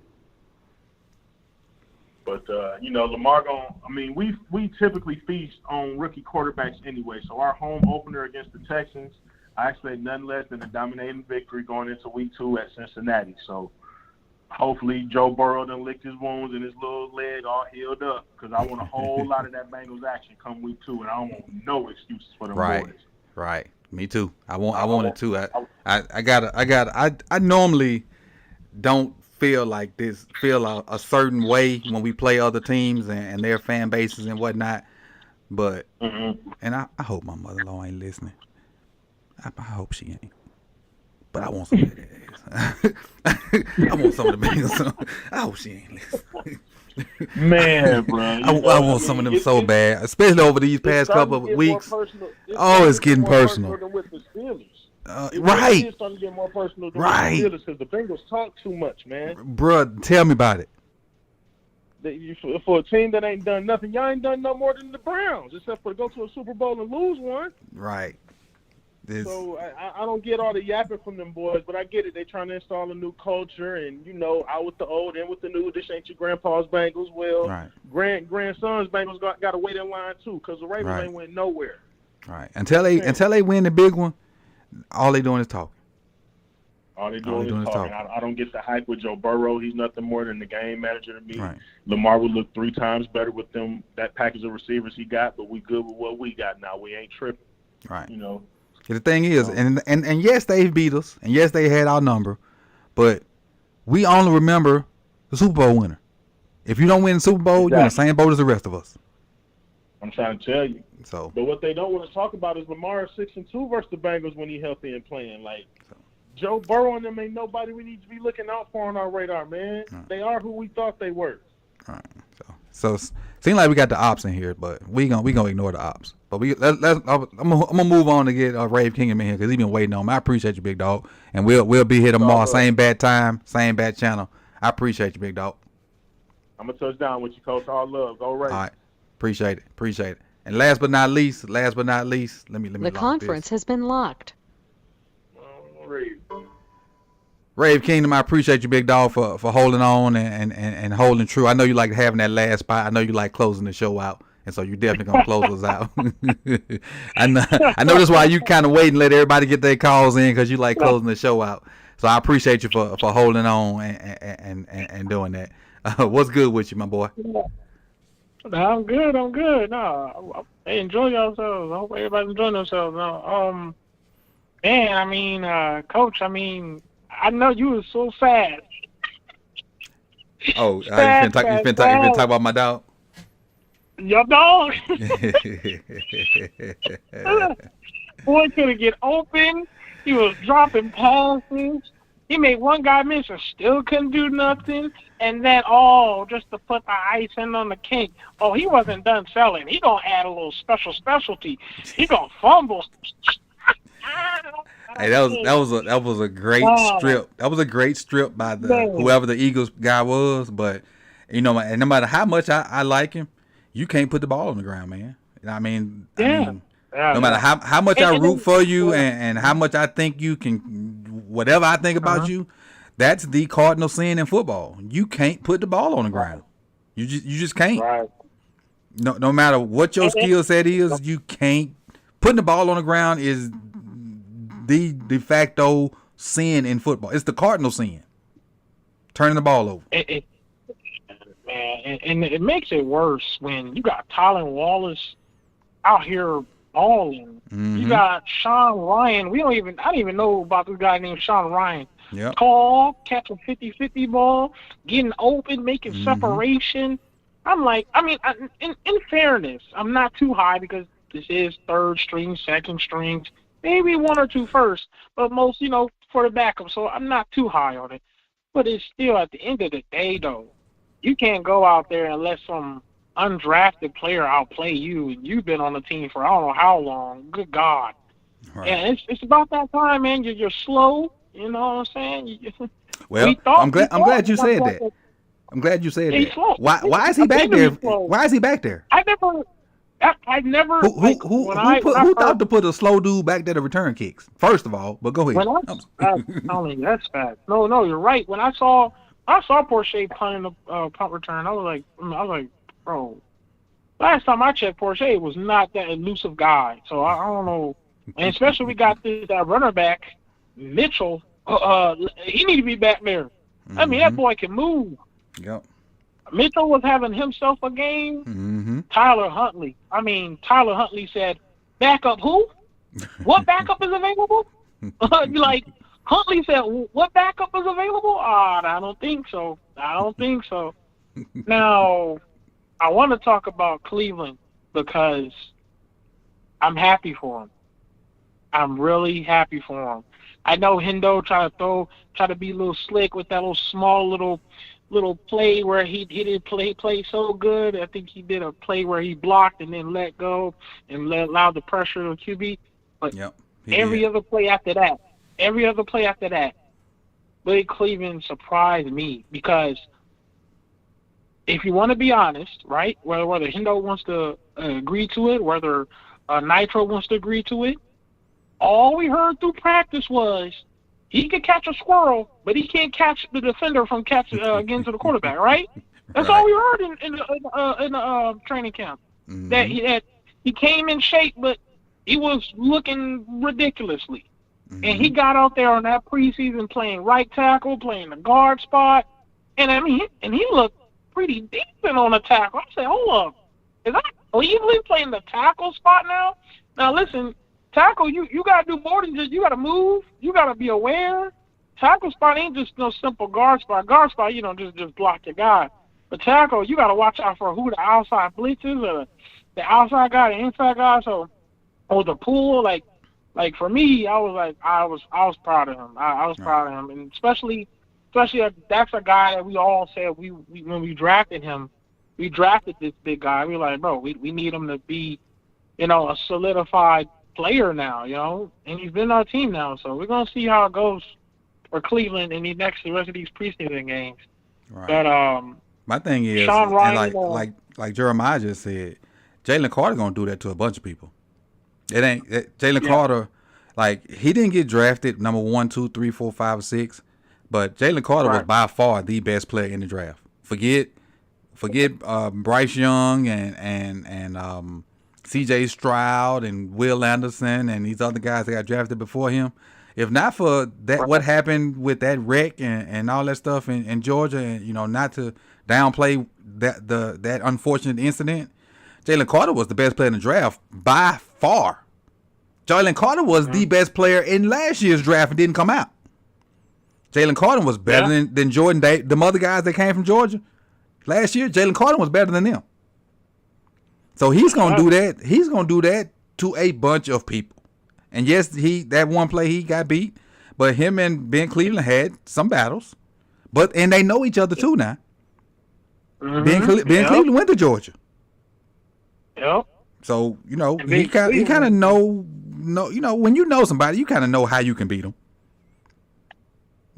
But Lamar we typically feast on rookie quarterbacks anyway. So our home opener against the Texans, I expect nothing less than a dominating victory going into week 2 at Cincinnati. So hopefully Joe Burrow done licked his wounds and his little leg all healed up, because I want a whole lot of that Bengals action come week 2, and I don't want no excuses for them boys. Right. Me too. I want it too. I normally don't feel a certain way when we play other teams and their fan bases and whatnot. But and I hope my mother-in-law ain't listening. I hope she ain't. But I want some of that ass. I want some of the Bengals. I hope she ain't listening. Man, bro. I want some of them so bad, especially over these past couple of weeks. It's getting personal. With the Steelers. Right. It's starting to get more personal than right. the Steelers, because the Bengals talk too much, man. Bruh, tell me about it. For a team that ain't done nothing, y'all ain't done no more than the Browns, except for to go to a Super Bowl and lose one. Right. So I don't get all the yapping from them boys, but I get it. They trying to install a new culture, and out with the old, in with the new. This ain't your grandpa's Bengals. Well, right. Grandson's Bengals got to wait in line too, because the Ravens ain't went nowhere. Right. Until they win the big one, all they doing is talking. All they doing is talking. I don't get the hype with Joe Burrow. He's nothing more than the game manager to me. Right. Lamar would look 3 times better with that package of receivers he got, but we good with what we got now. We ain't tripping. Right. The thing is, and yes, they beat us, and yes, they had our number, but we only remember the Super Bowl winner. If you don't win the Super Bowl, you're in the same boat as the rest of us. I'm trying to tell you. So, but what they don't want to talk about is Lamar 6-2 versus the Bengals when he's healthy and playing. Like, Joe Burrow and them ain't nobody we need to be looking out for on our radar, man. Right. They are who we thought they were. All right. So seems like we got the ops in here, but we gonna ignore the ops. But I'm gonna move on to get Rave Kingham in here, because he's been waiting on me. I appreciate you, big dog, and we'll be here tomorrow, same bad time, same bad channel. I appreciate you, big dog. I'm gonna touch down with you, Coach. All love, go Ravens. All right, appreciate it. And last but not least, let me. The conference has been locked. Rave Kingdom, I appreciate you, big dog, for holding on and holding true. I know you like having that last spot. I know you like closing the show out, and so you're definitely gonna close us out. I know that's why you kind of wait and let everybody get their calls in, because you like closing the show out. So I appreciate you for holding on and doing that. What's good with you, my boy? I'm good. No, hey, enjoy yourselves. I hope everybody's enjoying themselves. No, Coach, I know you was so fast. Oh, you been talk about my dog? Your dog. Boy couldn't get open. He was dropping passes. He made one guy miss and still couldn't do nothing. And then, just to put the icing on the cake. Oh, he wasn't done selling. He gonna add a little specialty. He gonna fumble. Hey, that was a great strip. That was a great strip by whoever the Eagles guy was. But and no matter how much I like him, you can't put the ball on the ground, man. I mean, no matter how much I root for you and how much I think you can, whatever I think about you, that's the cardinal sin in football. You can't put the ball on the ground. You just can't. Right. No matter what your skill set is, you can't. Putting the ball on the ground is the de facto sin in football. It's the cardinal sin. Turning the ball over. And it makes it worse when you got Tylen Wallace out here balling. Mm-hmm. You got Sean Ryan. I didn't even know about this guy named Sean Ryan. Yep. Tall, catching 50-50 ball, getting open, making separation. I'm like, in fairness, I'm not too high, because this is third string, second string, maybe one or two first, but most, for the backup. So I'm not too high on it. But it's still, at the end of the day, though, you can't go out there and let some undrafted player outplay you, and you've been on the team for I don't know how long. Good God. Right. And it's about that time, man. You're slow. You know what I'm saying? Well, I'm glad you said that. I'm glad you said that. Slow. Why is he back there? Why is he back there? I never. Who thought to put a slow dude back there to return kicks? First of all, but go ahead. That's fast. No, you're right. When I saw Porsche punting the punt return, I was like, bro. Last time I checked, Porsche was not that elusive guy. So I don't know. And especially we got this runner back, Mitchell. He need to be back there. Mm-hmm. I mean, that boy can move. Yep. Mitchell was having himself a game. Mm-hmm. Tyler Huntley said, "Backup who? What backup is available?" Like Huntley said, "What backup is available?" I don't think so. Now, I want to talk about Cleveland because I'm happy for him. I'm really happy for him. I know Hendo try to be a little slick with that little small little play where he didn't play so good. I think he did a play where he blocked and then let go and allowed the pressure on QB. But every other play after that, Billy Cleveland surprised me because if you want to be honest, right, whether Hendo wants to agree to it, whether Nitro wants to agree to it, all we heard through practice was he could catch a squirrel, but he can't catch the defender from getting to the quarterback, right? That's all we heard in the training camp. Mm-hmm. That he came in shape, but he was looking ridiculously. Mm-hmm. And he got out there on that preseason playing right tackle, playing the guard spot, and I mean, he looked pretty decent on the tackle. I said, hold up, is that Cleveland playing the tackle spot now? Now listen. Tackle, you got to do more than just, you got to move. You got to be aware. Tackle spot ain't just no simple guard spot. Guard spot, just block your guy. But tackle, you got to watch out for who the outside blitzes or the outside guy, the inside guy. So, or the pool, like for me, I was proud of him. I was proud of him. And especially that's a guy that we all said we when we drafted him, we drafted this big guy. We were like, bro, we need him to be, a solidified player now, and he's been on our team now, so we're gonna see how it goes for Cleveland in the rest of these preseason games. Right. But my thing is, Sean Ryan, like Jeremiah just said, Jalen Carter gonna do that to a bunch of people. It ain't Jalen Carter, like he didn't get drafted number 1, 2, 3, 4, 5, or 6, but Jalen Carter was by far the best player in the draft. Forget Bryce Young and C.J. Stroud and Will Anderson and these other guys that got drafted before him. If not for that, what happened with that wreck and all that stuff in Georgia, and not to downplay that unfortunate incident, Jalen Carter was the best player in the draft by far. Jalen Carter was the best player in last year's draft and didn't come out. Jalen Carter was better than Jordan Day, the other guys that came from Georgia last year. Jalen Carter was better than them. So he's gonna do that. He's gonna do that to a bunch of people. And yes, that one play he got beat, but him and Ben Cleveland had some battles. And they know each other too now. Mm-hmm. Ben Cleveland went to Georgia. Yep. So he kind of know when you know somebody, you kind of know how you can beat them.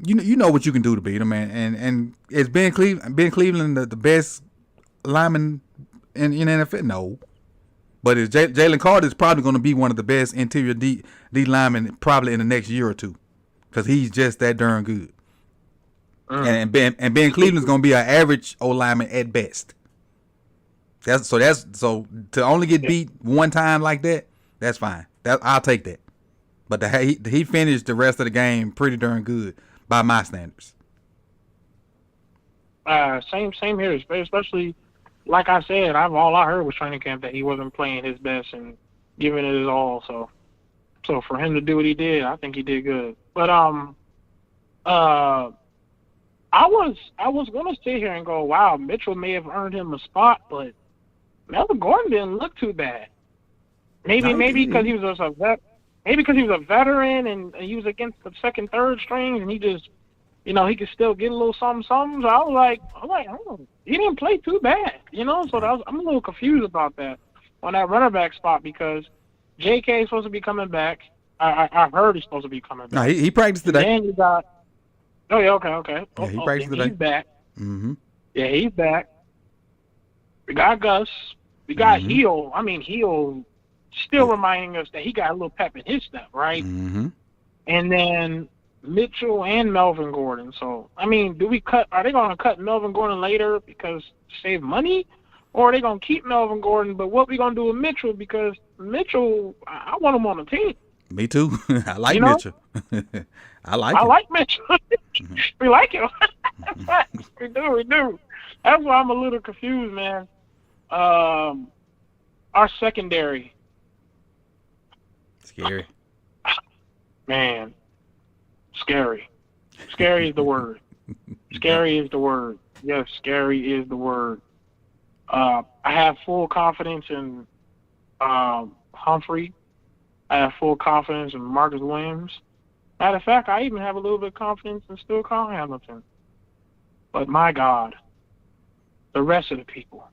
You know what you can do to beat them, and is Ben Cleveland the best lineman in NFL? No. But Jalen Carter is probably going to be one of the best interior D linemen probably in the next year or two, because he's just that darn good. And Ben Cleveland's going to be an average O lineman at best. So to only get beat one time like that, that's fine. I'll take that. But he finished the rest of the game pretty darn good by my standards. Same here, especially. Like I said, all I heard was training camp that he wasn't playing his best and giving it his all. So for him to do what he did, I think he did good. But I was gonna sit here and go, wow, Mitchell may have earned him a spot, but Melvin Gordon didn't look too bad. Maybe because he was a veteran and he was against the second, third strings, and he just, he could still get a little something. So I was like, oh, he didn't play too bad, So I'm a little confused about that on that running back spot, because J.K. is supposed to be coming back. I heard he's supposed to be coming back. No, he practiced today. And then you got Oh yeah, okay. Yeah, he Oh, practiced then today. he's back. Mm-hmm. Yeah, he's back. We got Gus. We got Mm-hmm. Heel. I mean, Heel still reminding us that he got a little pep in his step, right? Mm-hmm. And then Mitchell and Melvin Gordon. So, I mean, are they going to cut Melvin Gordon later because to save money? Or are they going to keep Melvin Gordon? But what we going to do with Mitchell? Because Mitchell, I want him on the team. Me too. I like You know? Mitchell. I I him. like Mitchell. We like him. We do. That's why I'm a little confused, man. Our secondary. Scary. Man, scary. Scary is the word. Scary is the word. Yes, scary is the word. I have full confidence in Humphrey. I have full confidence in Marcus Williams. Matter of fact, I even have a little bit of confidence in still Carl Hamilton. But my God, the rest of the people.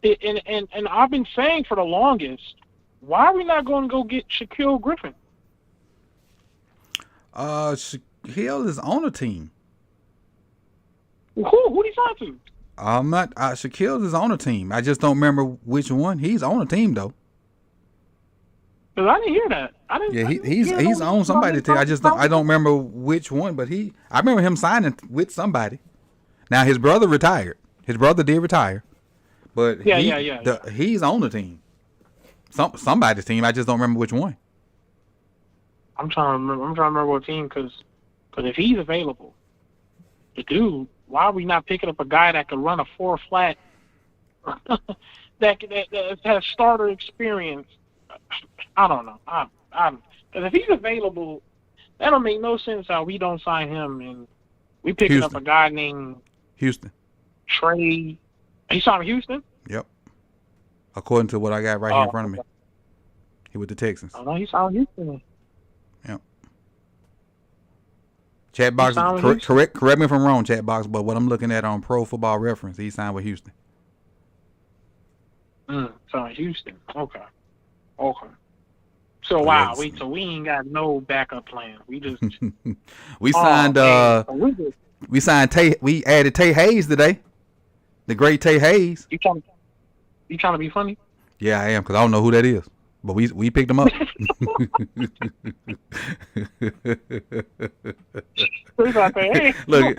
And I've been saying for the longest, why are we not going to go get Shaquille Griffin? Shaquille is on the team. Who did he sign to? I'm not. Shaquille is on the team. I just don't remember which one. He's on the team though. Because I didn't hear that. He's on somebody's team. I don't remember which one, but I remember him signing with somebody. Now his brother retired. His brother did retire, but he's on the team. Somebody's team. I just don't remember which one. I'm trying to remember what team, because if he's available, the dude, why are we not picking up a guy that could run a 4 flat, that has starter experience? I don't know. Because if he's available, that don't make no sense how we don't sign him and we picking up a guy named Houston. Trey. He signed with Houston? Yep. According to what I got right here in front of me. He with the Texans. Oh no, he signed with Houston. Yep. Chat box, correct me if I'm wrong, chat box, but what I'm looking at on Pro Football Reference, he signed with Houston. Signed Houston. Okay. So wow, so we ain't got no backup plan. We just we signed we signed we added Tay Hayes today. The great Tay Hayes. You trying to be funny? Yeah, I am, because I don't know who that is. But we picked him up. Look.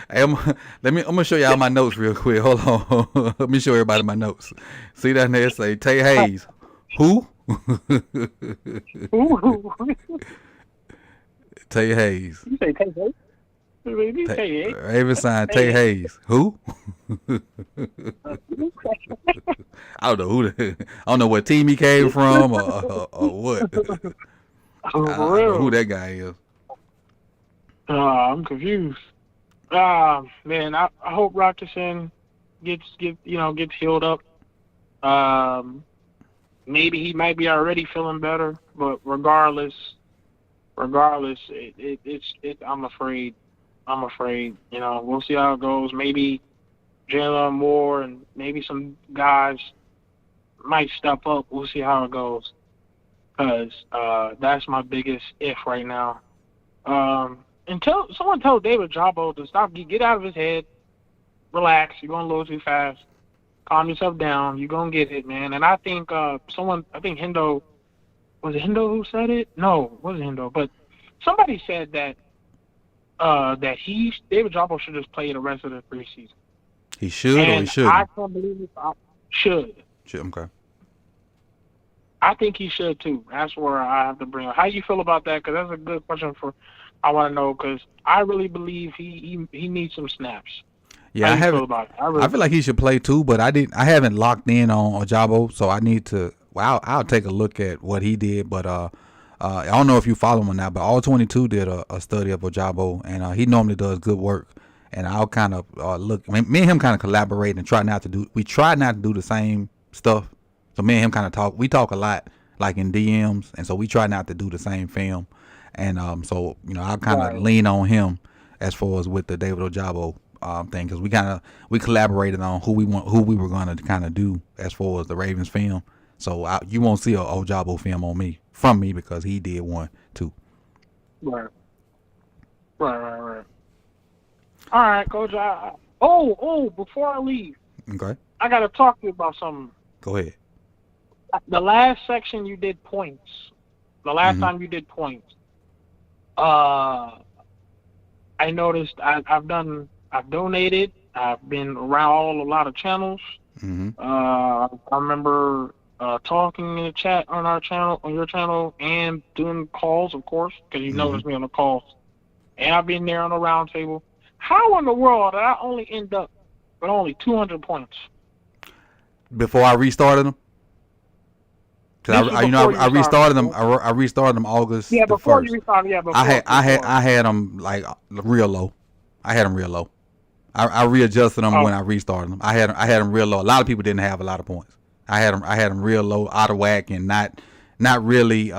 I'm gonna show y'all my notes real quick. Hold on. Let me show everybody my notes. See that there say Tay Hayes. Who? Tay Hayes. You say Tay Hayes? Raven signed Tay Hayes. Who? I don't know I don't know what team he came from or what. I don't know who that guy is. I'm confused. Man, I hope Rockison gets healed up. Maybe he might be already feeling better, but regardless, it's I'm afraid. We'll see how it goes. Maybe Jalen Moore and maybe some guys might step up. We'll see how it goes. Because that's my biggest if right now. Someone tell David Jabo to stop, get out of his head, relax. You're going a little too fast. Calm yourself down. You're going to get it, man. And I think Hendo, was it Hendo who said it? No, it wasn't Hendo. But somebody said that David Jabo should just play the rest of the preseason. He should or he shouldn't? I can't believe it. Should. Okay. I think he should too. That's where I have to bring up. How you feel about that? Because that's a good question I want to know, because I really believe he needs some snaps. Yeah, I feel like he should play too, but I haven't locked in on Ojabo, so I need to. Well, I'll take a look at what he did, but I don't know if you follow him or not. But All 22 did a study of Ojabo, and he normally does good work. And I'll kind of look. Me and him kind of collaborate and try not to do the same stuff. So me and him kind of talk. We talk a lot, like in DMs, and so we try not to do the same film. And so I'll kind of lean on him as far as with the David Ojabo thing, because we collaborated on who we were going to kind of do as far as the Ravens film. So you won't see a Ojabo film from me because he did one too. Right. Right. All right, Coach. Before I leave, Okay. I got to talk to you about something. Go ahead. The last section you did points. The last time you did points. I noticed I've donated. I've been around a lot of channels. I remember talking in the chat on your channel, and doing calls, of course, because you noticed me on the calls. And I've been there on the round table. How in the world did I only end up with only 200 points? Before I restarted them? Cause I restarted them. I restarted them August. Yeah, before 1st. you restarted. Yeah, before. I had them like real low. I had them real low. I readjusted them when I restarted them. I had them real low. A lot of people didn't have a lot of points. I had them real low, out of whack, and not really.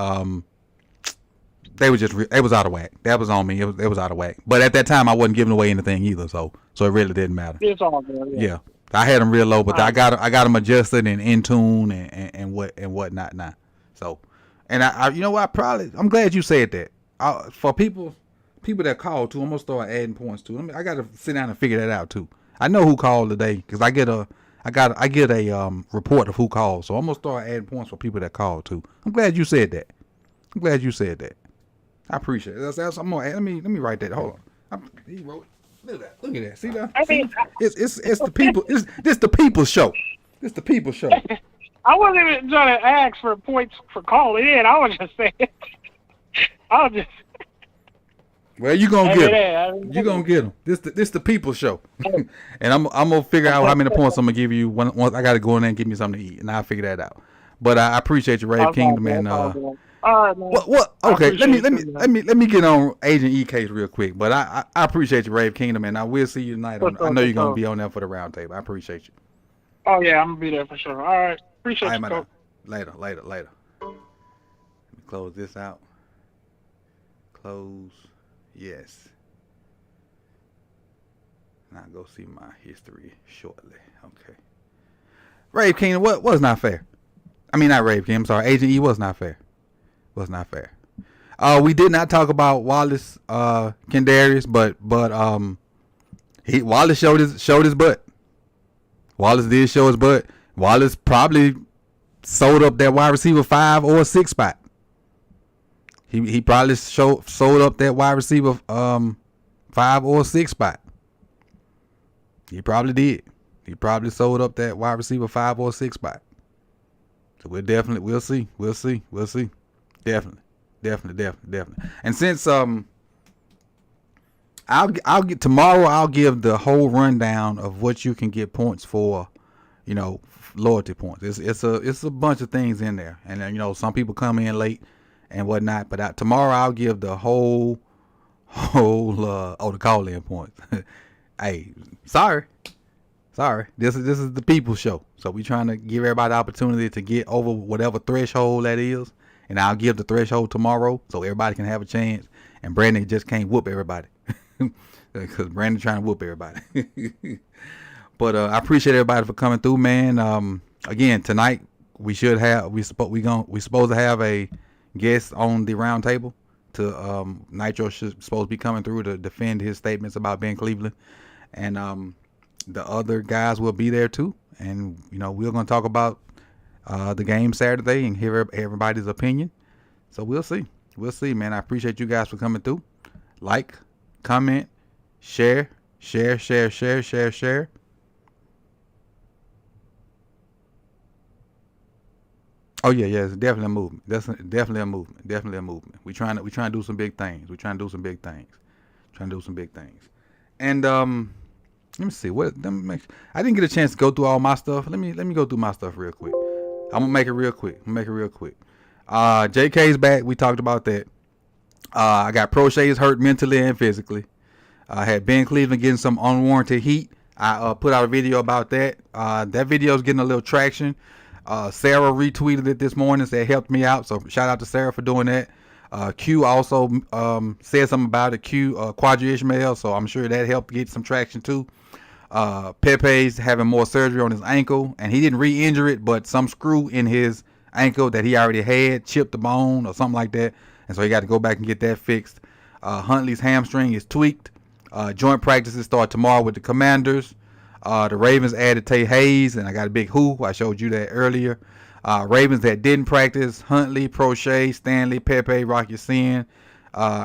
They were it was out of whack. That was on me. It was out of whack. But at that time, I wasn't giving away anything either, so it really didn't matter. It's all good. Yeah. I had them real low, but I got them adjusted and in tune and whatnot now. So, and I you know what? I'm glad you said that. For people that call too, I'm gonna start adding points too. I gotta sit down and figure that out too. I know who called today because I get a report of who called. So I'm gonna start adding points for people that call too. I'm glad you said that. I appreciate it. I'm gonna let me write that. Hold on. He wrote it. Look at that. See that? It's the people. This the people's show. This the people's show. I wasn't even trying to ask for points for calling in. I was just saying. Well, you gonna get them. You gonna get them. This the people's show. And I'm gonna figure out how many points I'm gonna give you once I gotta go in there and give me something to eat, and I'll figure that out. But I appreciate you, Rave Kingdom, and all right, man. What? Okay, let me get on Agent E case real quick. But I appreciate you, Rave Kingdom, and I will see you tonight. I know you're gonna be on there for the round table. I appreciate you. Oh yeah, I'm gonna be there for sure. All right, appreciate you, Coach. Later. Let me close this out. Close. Yes. Now go see my history shortly. Okay. Rave Kingdom, what was not fair? I mean, not Rave Kingdom. I'm sorry, Agent E was not fair. Was not fair. We did not talk about Wallace Kendarius, but Wallace showed his butt. Wallace did show his butt. Wallace probably sold up that wide receiver 5 or 6 spot. He probably sold up that wide receiver 5 or 6 spot. He probably did. He probably sold up that wide receiver 5 or 6 spot. So we'll see. Definitely. And since I'll give the whole rundown of what you can get points for, loyalty points. It's a bunch of things in there, and some people come in late and whatnot. But tomorrow I'll give the whole the call in points. Hey, sorry. This is the people's show, so we trying to give everybody the opportunity to get over whatever threshold that is. And I'll give the threshold tomorrow so everybody can have a chance. And Brandon just can't whoop everybody. Because Brandon trying to whoop everybody. But I appreciate everybody for coming through, man. Again, tonight we supposed to have a guest on the round table. Nitro supposed to be coming through to defend his statements about Ben Cleveland. And the other guys will be there too. And we're gonna talk about the game Saturday and hear everybody's opinion. So we'll see, man. I appreciate you guys for coming through. Like, comment, share. Oh yeah, it's definitely a movement. That's definitely a movement. We trying to do some big things. And let me see I didn't get a chance to go through all my stuff. Let me go through my stuff real quick. I'm gonna make it real quick. JK's back. We talked about that. I got Prochet's hurt mentally and physically. I had Ben Cleveland getting some unwarranted heat. I put out a video about that. That video is getting a little traction. Sarah retweeted it this morning, said it helped me out. So shout out to Sarah for doing that. Q also said something about it. Quadri Ishmael. So I'm sure that helped get some traction too. Pepe's having more surgery on his ankle, and he didn't re-injure it, but some screw in his ankle that he already had chipped the bone or something like that, and so he got to go back and get that fixed. Huntley's hamstring is tweaked. Joint practices start tomorrow with the Commanders. The Ravens added Tay Hayes, and I got a big who. I showed you that earlier. Ravens that didn't practice: Huntley, Prochet, Stanley, Pepe, Rocky Sin,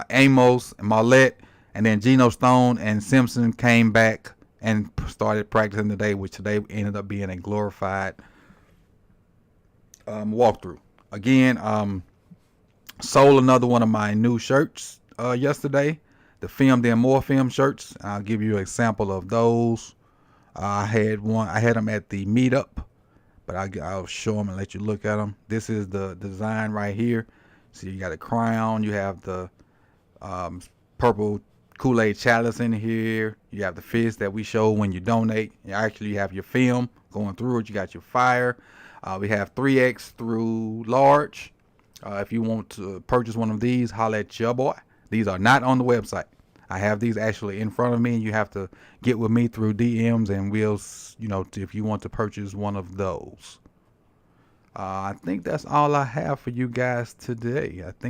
Amos, and Marlette. And then Geno Stone and Simpson came back and started practicing today, which today ended up being a glorified walkthrough. Again, sold another one of my new shirts yesterday, the Film Then More Film shirts. I'll give you an example of those. I had them at the meetup, but I'll show them and let you look at them. This is the design right here. So you got a crown, you have the purple Kool-Aid chalice in here, you have the fist that we show when you donate. You actually have your film going through it, you got your fire. We have 3X through large. If you want to purchase one of these, holla at your boy. These are not on the website. I have these actually in front of me, and you have to get with me through DMs, and we'll, if you want to purchase one of those. I think that's all I have for you guys today. Let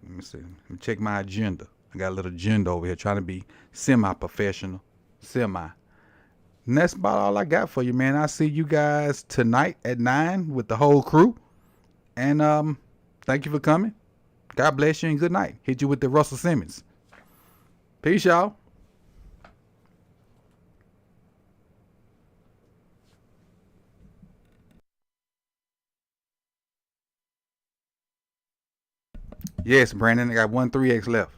me see. Let me check my agenda. I got a little agenda over here, trying to be semi-professional. And that's about all I got for you, man. I'll see you guys tonight at 9 with the whole crew. And thank you for coming. God bless you and good night. Hit you with the Russell Simmons. Peace, y'all. Yes, Brandon, I got one 3X left.